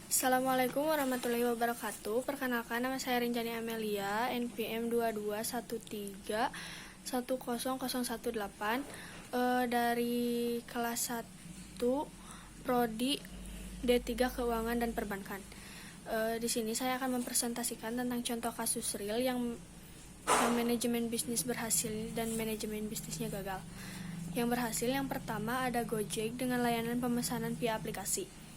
Assalamualaikum warahmatullahi wabarakatuh. Perkenalkan, nama saya Rinjani Amelia, NPM 2213100118, dari kelas 1 Prodi D3 Keuangan dan Perbankan. Di sini saya akan mempresentasikan tentang contoh kasus real yang manajemen bisnis berhasil dan manajemen bisnisnya gagal. Yang berhasil, yang pertama ada Gojek dengan layanan pemesanan via aplikasi.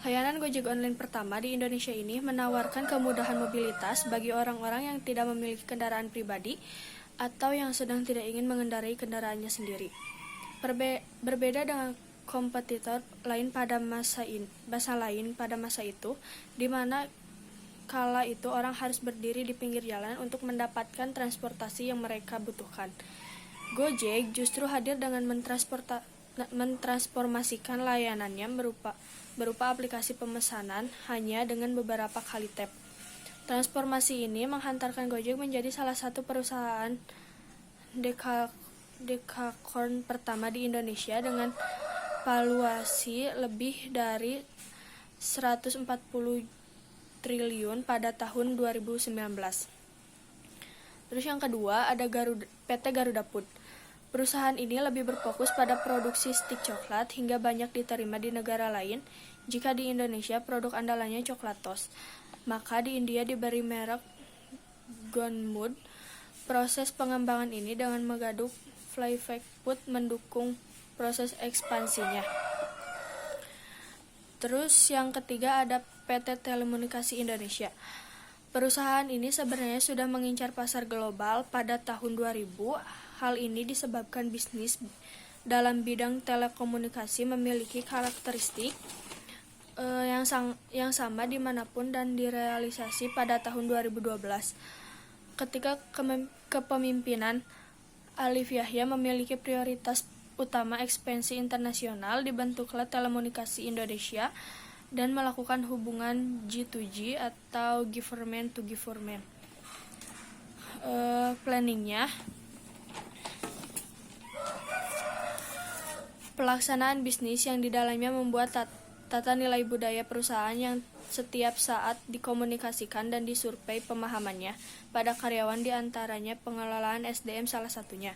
Layanan Gojek online pertama di Indonesia ini menawarkan kemudahan mobilitas bagi orang-orang yang tidak memiliki kendaraan pribadi atau yang sedang tidak ingin mengendarai kendaraannya sendiri. Berbeda dengan kompetitor lain pada masa itu, di mana kala itu orang harus berdiri di pinggir jalan untuk mendapatkan transportasi yang mereka butuhkan. Gojek justru hadir dengan mentransformasikan layanannya berupa aplikasi pemesanan hanya dengan beberapa kali tap. Transformasi ini menghantarkan Gojek menjadi salah satu perusahaan dekakorn pertama di Indonesia dengan valuasi lebih dari 140 triliun pada tahun 2019. Terus yang kedua ada PT Garuda Food. Perusahaan ini lebih berfokus pada produksi stik coklat hingga banyak diterima di negara lain. Jika di Indonesia produk andalannya coklat toast, maka di India diberi merek Gonmood. Proses pengembangan ini dengan mengaduk Flyfact Food mendukung proses ekspansinya. Terus yang ketiga ada PT Telekomunikasi Indonesia. Perusahaan ini sebenarnya sudah mengincar pasar global pada tahun 2000. Hal ini disebabkan bisnis dalam bidang telekomunikasi memiliki karakteristik yang sama dimanapun dan direalisasi pada tahun 2012. Ketika kepemimpinan Alif Yahya memiliki prioritas utama ekspansi internasional, dibentuklah Telekomunikasi Indonesia dan melakukan hubungan G2G atau government to government. Planningnya, pelaksanaan bisnis yang di dalamnya membuat tata nilai budaya perusahaan yang setiap saat dikomunikasikan dan disurvei pemahamannya pada karyawan, di antaranya pengelolaan SDM salah satunya.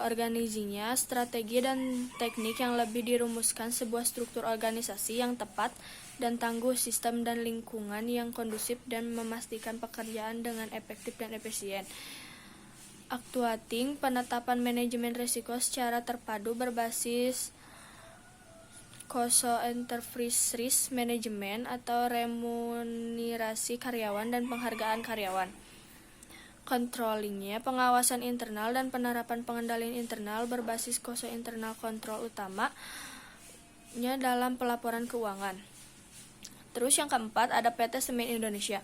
Organisasinya, strategi dan teknik yang lebih dirumuskan, sebuah struktur organisasi yang tepat dan tangguh, sistem dan lingkungan yang kondusif dan memastikan pekerjaan dengan efektif dan efisien. Actuating, penetapan manajemen risiko secara terpadu berbasis Cost Enterprise Risk Management atau remunerasi karyawan dan penghargaan karyawan. Controllingnya, pengawasan internal dan penerapan pengendalian internal berbasis cost internal control utamanya dalam pelaporan keuangan. Terus yang keempat ada PT Semen Indonesia.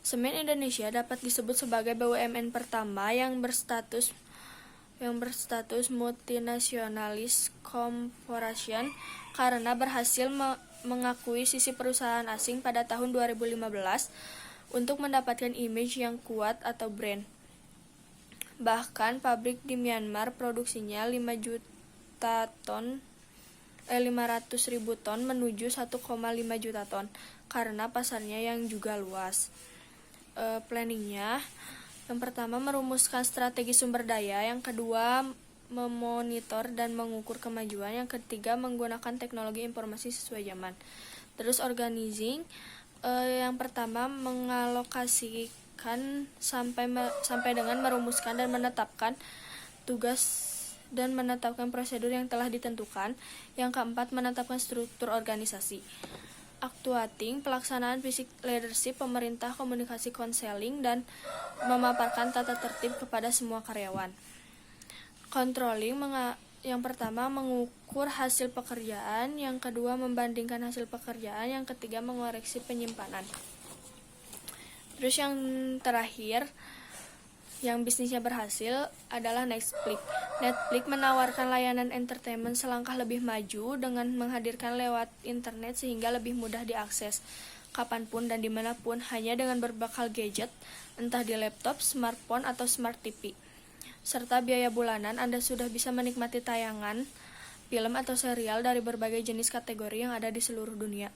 Semen Indonesia dapat disebut sebagai BUMN pertama yang berstatus multinationalis corporation karena berhasil mengakui sisi perusahaan asing pada tahun 2015 untuk mendapatkan image yang kuat atau brand. Bahkan pabrik di Myanmar produksinya 500.000 ton menuju 1,5 juta ton karena pasarnya yang juga luas. Planningnya, yang pertama merumuskan strategi sumber daya, yang kedua memonitor dan mengukur kemajuan, yang ketiga menggunakan teknologi informasi sesuai zaman. Terus organizing, yang pertama mengalokasikan sampai dengan merumuskan dan menetapkan tugas dan menetapkan prosedur yang telah ditentukan. Yang keempat menetapkan struktur organisasi. Actuating, pelaksanaan basic leadership, pemerintah, komunikasi, konseling, dan memaparkan tata tertib kepada semua karyawan. Controlling, yang pertama mengukur hasil pekerjaan, yang kedua membandingkan hasil pekerjaan, yang ketiga mengoreksi penyimpanan. Terus yang terakhir, yang bisnisnya berhasil adalah Netflix. Netflix menawarkan layanan entertainment selangkah lebih maju dengan menghadirkan lewat internet sehingga lebih mudah diakses kapanpun dan dimanapun hanya dengan berbekal gadget, entah di laptop, smartphone, atau smart TV. Serta biaya bulanan, Anda sudah bisa menikmati tayangan film atau serial dari berbagai jenis kategori yang ada di seluruh dunia.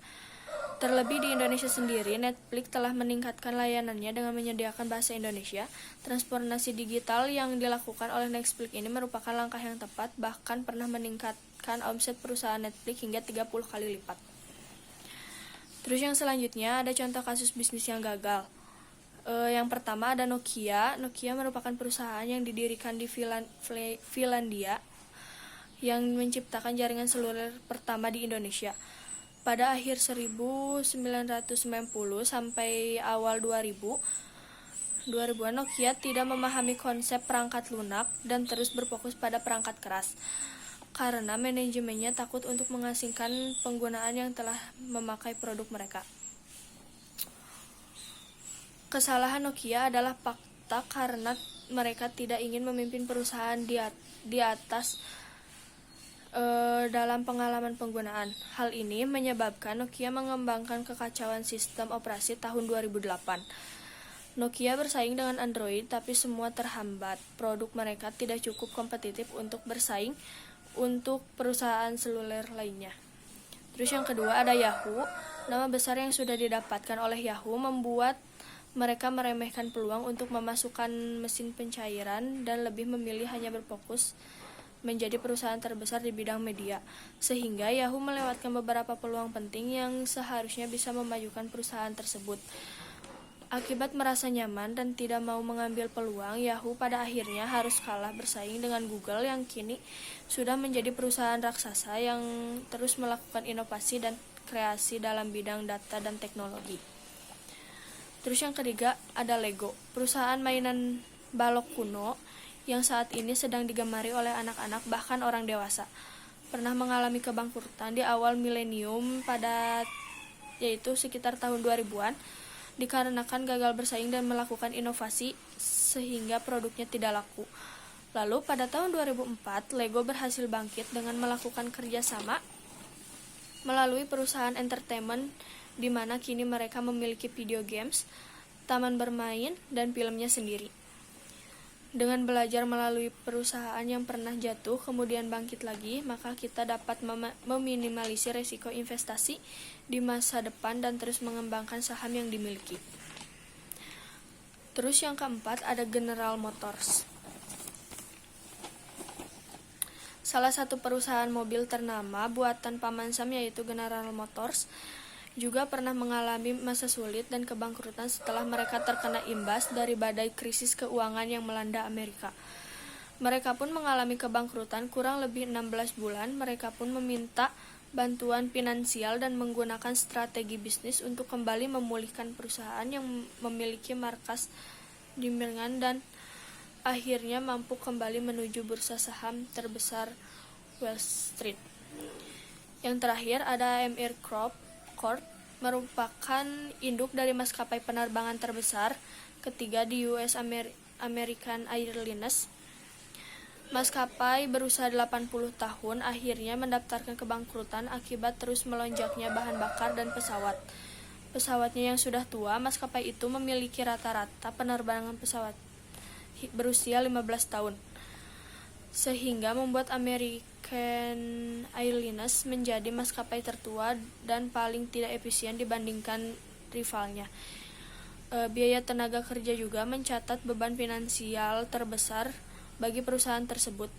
Terlebih di Indonesia sendiri, Netflix telah meningkatkan layanannya dengan menyediakan bahasa Indonesia. Transformasi digital yang dilakukan oleh Netflix ini merupakan langkah yang tepat, bahkan pernah meningkatkan omset perusahaan Netflix hingga 30 kali lipat. Terus yang selanjutnya ada contoh kasus bisnis yang gagal. Yang pertama ada Nokia. Nokia merupakan perusahaan yang didirikan di Finlandia yang menciptakan jaringan seluler pertama di Indonesia. Pada akhir 1990 sampai awal 2000-an, Nokia tidak memahami konsep perangkat lunak dan terus berfokus pada perangkat keras. Karena manajemennya takut untuk mengasingkan penggunaan yang telah memakai produk mereka. Kesalahan Nokia adalah fakta karena mereka tidak ingin memimpin perusahaan di atas dalam pengalaman penggunaan. Hal ini menyebabkan Nokia mengembangkan kekacauan sistem operasi tahun 2008. Nokia bersaing dengan Android, tapi semua terhambat. Produk mereka tidak cukup kompetitif untuk bersaing untuk perusahaan seluler lainnya. Terus yang kedua ada Yahoo. Nama besar yang sudah didapatkan oleh Yahoo membuat mereka meremehkan peluang untuk memasukkan mesin pencairan dan lebih memilih hanya berfokus menjadi perusahaan terbesar di bidang media, sehingga Yahoo melewatkan beberapa peluang penting yang seharusnya bisa memajukan perusahaan tersebut. Akibat merasa nyaman dan tidak mau mengambil peluang, Yahoo pada akhirnya harus kalah bersaing dengan Google yang kini sudah menjadi perusahaan raksasa yang terus melakukan inovasi dan kreasi dalam bidang data dan teknologi. Terus yang ketiga ada Lego, perusahaan mainan balok kuno yang saat ini sedang digemari oleh anak-anak bahkan orang dewasa. Pernah mengalami kebangkrutan di awal milenium yaitu sekitar tahun 2000-an dikarenakan gagal bersaing dan melakukan inovasi sehingga produknya tidak laku. Lalu pada tahun 2004 Lego berhasil bangkit dengan melakukan kerjasama melalui perusahaan entertainment di mana kini mereka memiliki video games, taman bermain, dan filmnya sendiri. Dengan belajar melalui perusahaan yang pernah jatuh kemudian bangkit lagi, maka kita dapat meminimalisir risiko investasi di masa depan dan terus mengembangkan saham yang dimiliki. Terus yang keempat ada General Motors. Salah satu perusahaan mobil ternama buatan Paman Sam yaitu General Motors juga pernah mengalami masa sulit dan kebangkrutan setelah mereka terkena imbas dari badai krisis keuangan yang melanda Amerika. Mereka pun mengalami kebangkrutan kurang lebih 16 bulan. Mereka pun meminta bantuan finansial dan menggunakan strategi bisnis untuk kembali memulihkan perusahaan yang memiliki markas di Michigan dan akhirnya mampu kembali menuju bursa saham terbesar Wall Street. Yang terakhir ada MR Corp merupakan induk dari maskapai penerbangan terbesar ketiga di US American Airlines. Maskapai berusaha 80 tahun akhirnya mendaftarkan kebangkrutan akibat terus melonjaknya bahan bakar dan pesawat. Pesawatnya yang sudah tua, maskapai itu memiliki rata-rata penerbangan pesawat berusia 15 tahun. Sehingga membuat American Airlines menjadi maskapai tertua dan paling tidak efisien dibandingkan rivalnya. Biaya tenaga kerja juga mencatat beban finansial terbesar bagi perusahaan tersebut.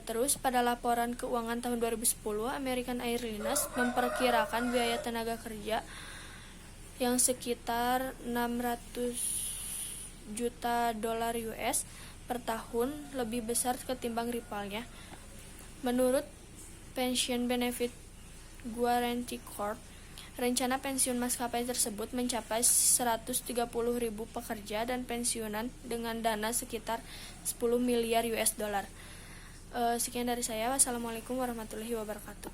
Terus pada laporan keuangan tahun 2010, American Airlines memperkirakan biaya tenaga kerja yang sekitar 600 juta dolar US per tahun, lebih besar ketimbang rivalnya. Menurut Pension Benefit Guaranty Corp, rencana pensiun maskapai tersebut mencapai 130.000 pekerja dan pensiunan dengan dana sekitar 10 miliar US dollar. Sekian dari saya. Wassalamualaikum warahmatullahi wabarakatuh.